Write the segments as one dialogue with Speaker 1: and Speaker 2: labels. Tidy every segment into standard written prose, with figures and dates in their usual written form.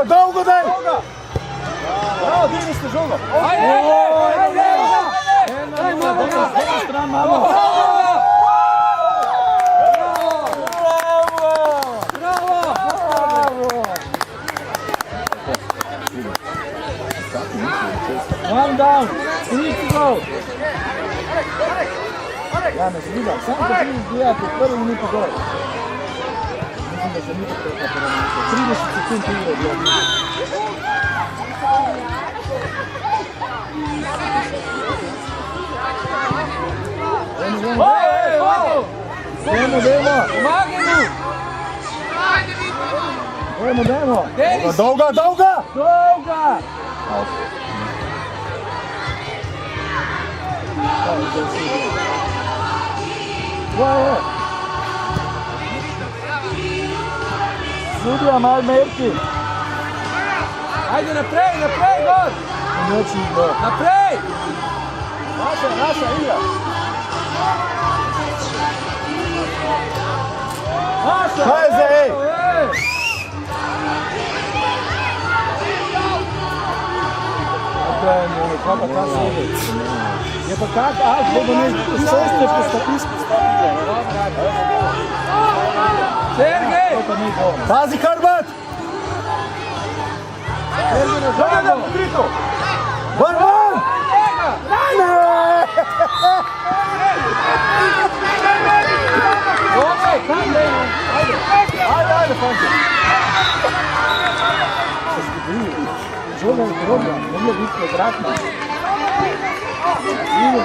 Speaker 1: Dolgo daj! Bravo, digni ste žogo! Ajde! Stran malo! One down, need to go. Ja ne zvidim, samo da vidim gledati prvi minuto gol. Mislim da se nikad tekla prva minuta. 30 sekund igre gledati. Dajmo! Dolga! Sudija mal merki. Ajde naprej, gor! Naprej! Naša igra! Kaj je zdaj? Je pa kak, bodo ne šeste postavili. Sergej! Pazi Karbat! Sergej na žogo! Van! Ajde, fanti! Žoga je drobna, ne je biti kvadratna. Vidim,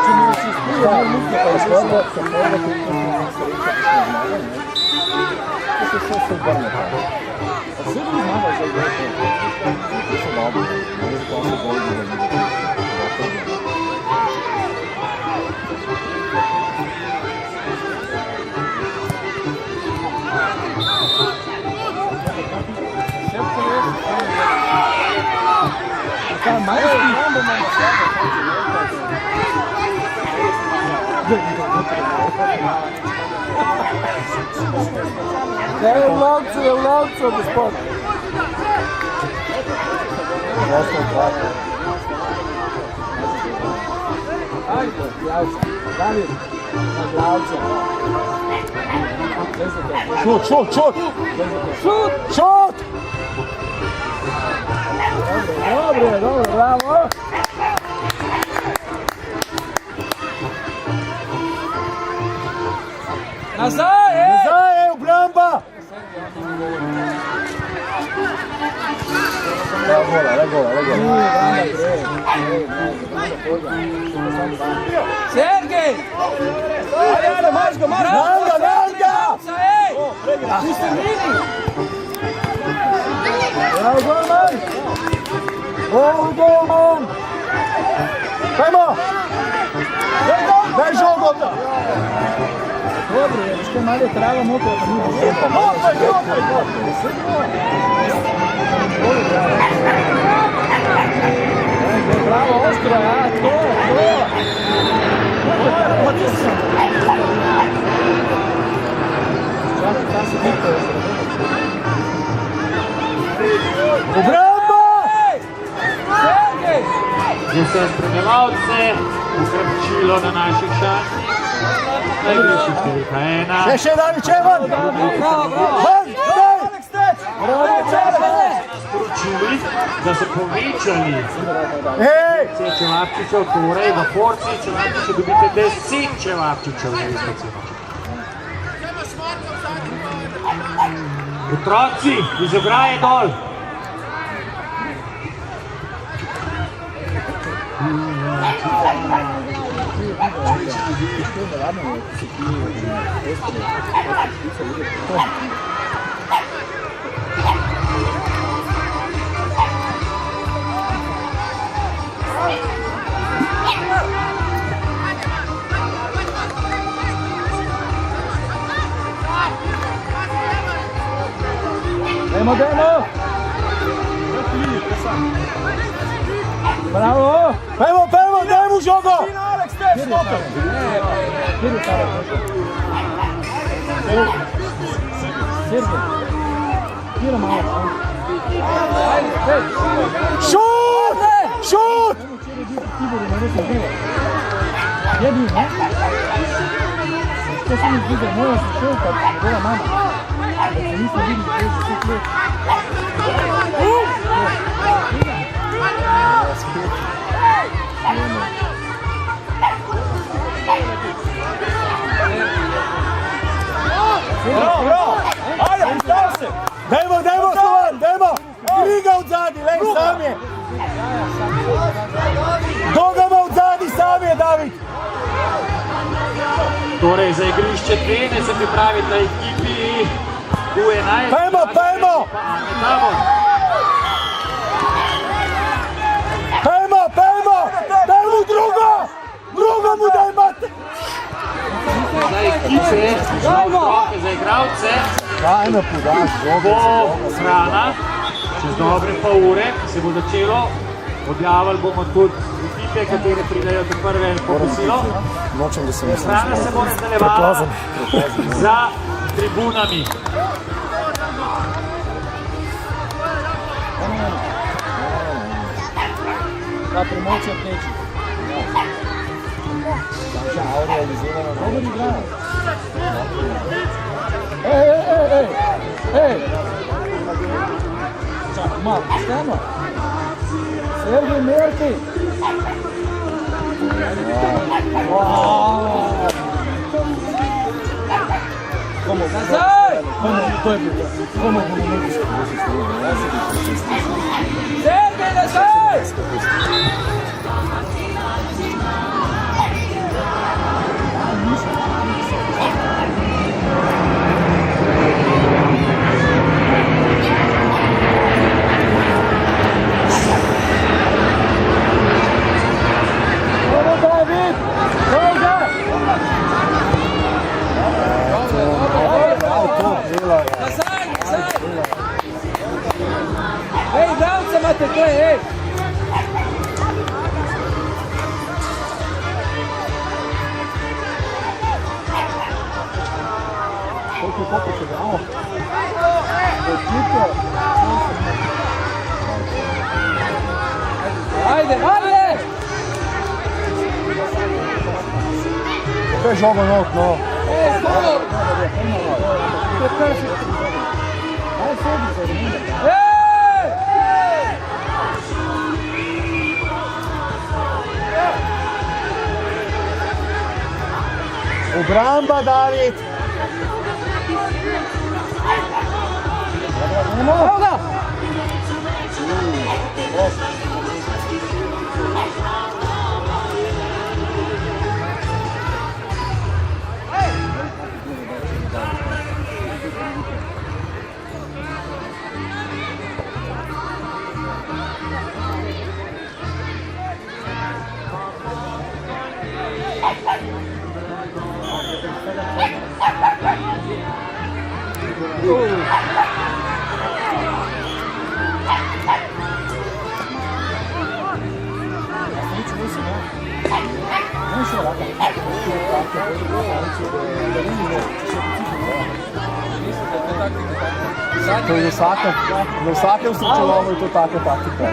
Speaker 1: če mi se izpuje, ne mislim, pa je skoro, sam prvo tukaj to se sve obrne tako. Pa sve bi znala za igrati, to se dobro, ne znam to se bolje da vidite. Kaj majski? Ne, je v lovcu, gospod. Ajde, javca. David, na glavca. Šut! Dobro, bravo! Nazaj, obramba! Gola. Sergej! Ajde, marš ga! Nanga! Niste mini! Bravo, golman! Hajmo! Daj žogo! Dobro, viš kaj malo je trava moto, pa nije žogo. Bravo, ostro, to! Obramba!
Speaker 2: Za vse spremljevalce, ukrepčilo na naših šansih. Najboljši številka 1.
Speaker 1: Še Dani Čevan!
Speaker 2: Sporočili, da so povečali čevapčičev, torej v porciji čevapčičev dobite 10 čevapčičev. Otroci, iz ograje dol!
Speaker 1: Dajmo! Bravo! Pejmo, daj mu žogo! Kira malo.
Speaker 3: Šut! Šut!
Speaker 1: Jedni, ne? To se mi zdi, da moja se šel, pa njegova mama. Da se nismo videli 50 let.
Speaker 3: Bravo! Ajde, pristav se! Dajmo, Slovan, dajmo! Kriga od zadi, lej, sam je! Dogama od zadi, sam je, David!
Speaker 2: Torej, za igrišče trene se pripravita ekipi U11.
Speaker 3: Pajmo! Daj mu drugo mu daj, mate!
Speaker 2: Za ekipe, za igralce,
Speaker 3: Dajme podaš,
Speaker 2: bo hrana, čez dobre pol ure se bo začelo. Objavili bomo tudi ekipe, katere pridajo do prve pokosilo.
Speaker 3: Nočem, da se mi
Speaker 2: Hrana se bo nadaljevala za tribunami.
Speaker 1: Ta promocija teči. Dobar igranac. Ej! Čak, malo, steno. Sergej Merti. Nazaj! To je bilo. Komu bomo Mengeš Sergej, nazaj! Ej, igralce imate, to je, ej! Koliko se bravo? Ajde!
Speaker 3: To je žogo nog, no.
Speaker 1: Ej, skoro! To je prvi. Ajde, sedi se. Ej!
Speaker 3: Obramba, David!
Speaker 1: Evo ga!
Speaker 3: To je na vsakem srečelomu je to taka taktika.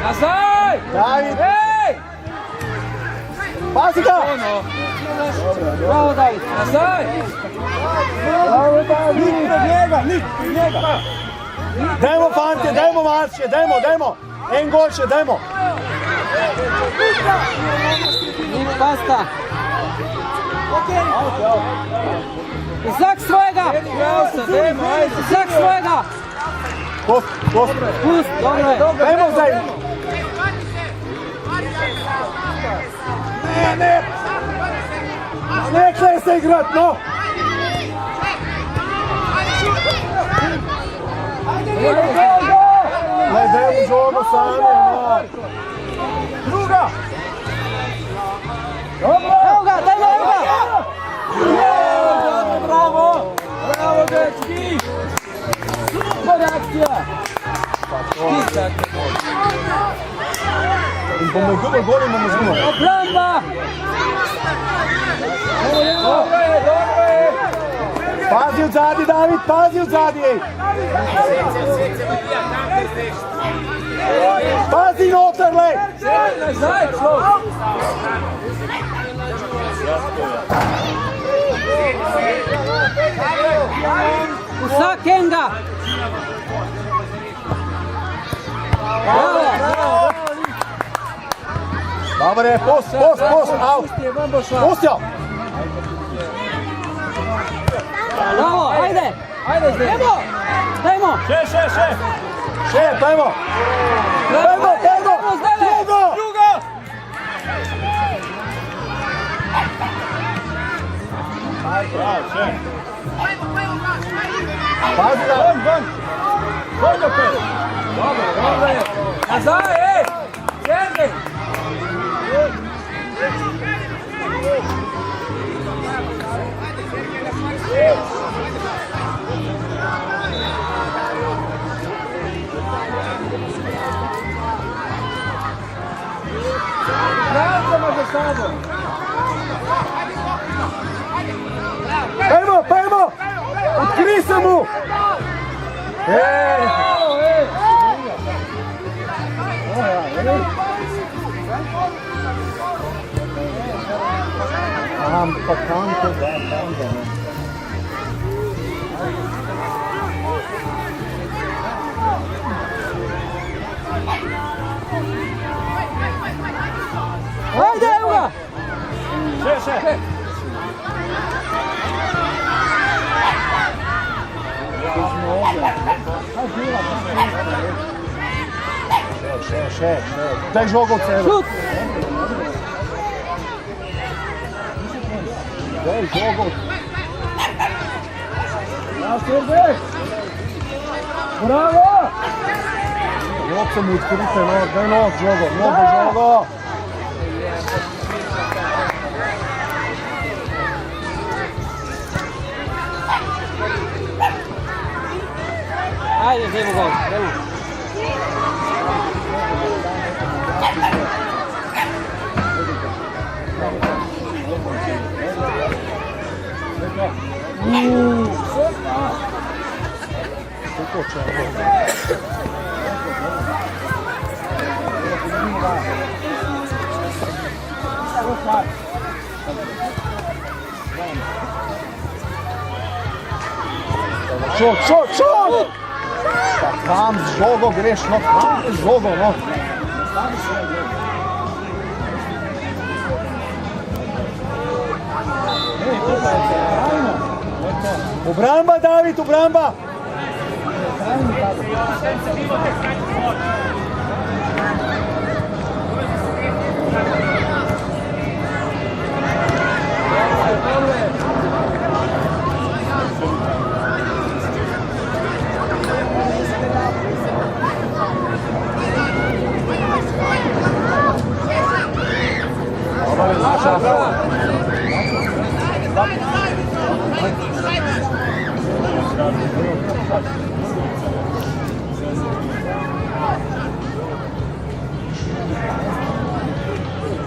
Speaker 1: Nazaj!
Speaker 3: David!
Speaker 1: Ej!
Speaker 3: Pazi ga!
Speaker 1: Bravo, David! Nazaj!
Speaker 3: Bravo, David! Nik pred njega! Dajmo, fantje, dajmo Marče, dajmo! En gol še, dajmo!
Speaker 1: Nik, basta! Izak svojega! Izak svojega!
Speaker 3: Pust!
Speaker 1: Pust, dobro!
Speaker 3: Dajmo zdaj! Ne! Nekaj se igrat, no! Dajmo žogo sami, no! Druga!
Speaker 1: Evo ga, dajmo!
Speaker 3: In bomo izgubili gol in bomo izgubili.
Speaker 1: Obramba! Dobro je!
Speaker 3: Pazi od zadnji, David, pazi od zadnji! Pazi noter, lej!
Speaker 1: Nazaj, človek! Vsak enega! Bravo!
Speaker 3: Dobre, post, av! Post jo!
Speaker 1: Bravo, ajde! Ajde zdaj! Dajmo!
Speaker 3: Še, dajmo! Dajmo! Drugo! Pazi da! Gon ga pe!
Speaker 1: Dobro je! Nazaj, Černi! Pravdama za sabo!
Speaker 3: Pajmo! Otkri se mu! Pa kam to da, tam da ne.
Speaker 1: Ajde, evo ga!
Speaker 3: Še! Še. Daj žogo od sebe.
Speaker 1: Šut!
Speaker 3: Daj žogo.
Speaker 1: Bravo!
Speaker 3: Nog se mu odkrite, daj žogo.
Speaker 1: Ajde, zdajmo gol, dajmo.
Speaker 3: Šut! Pa kam z žogo greš, kam z žogo, Obramba, David, obramba!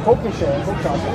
Speaker 3: Koliko še, koliko časa?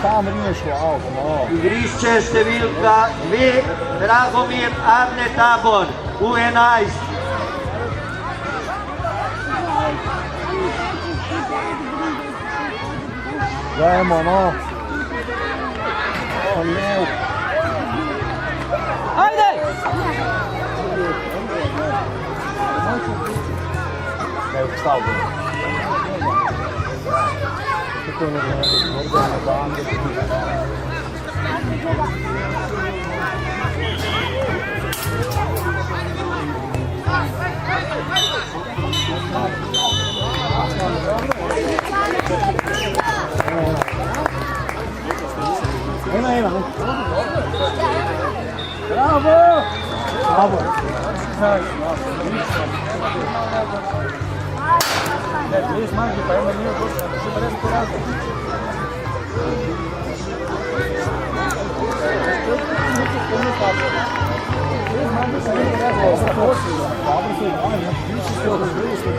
Speaker 3: Tam riješilo avto,
Speaker 4: Igrišče številka 2, Dragomir Arne Tabor, U11.
Speaker 3: Dajmo,
Speaker 1: Ajde!
Speaker 3: Evo, stav ga. Kako ne znam, možda na dan.
Speaker 1: Bravo. Dve zmagi, pa eno nije odločeno, da se pa res porazno. Dve zmagi, pa eno nije odločeno. Dobro se je,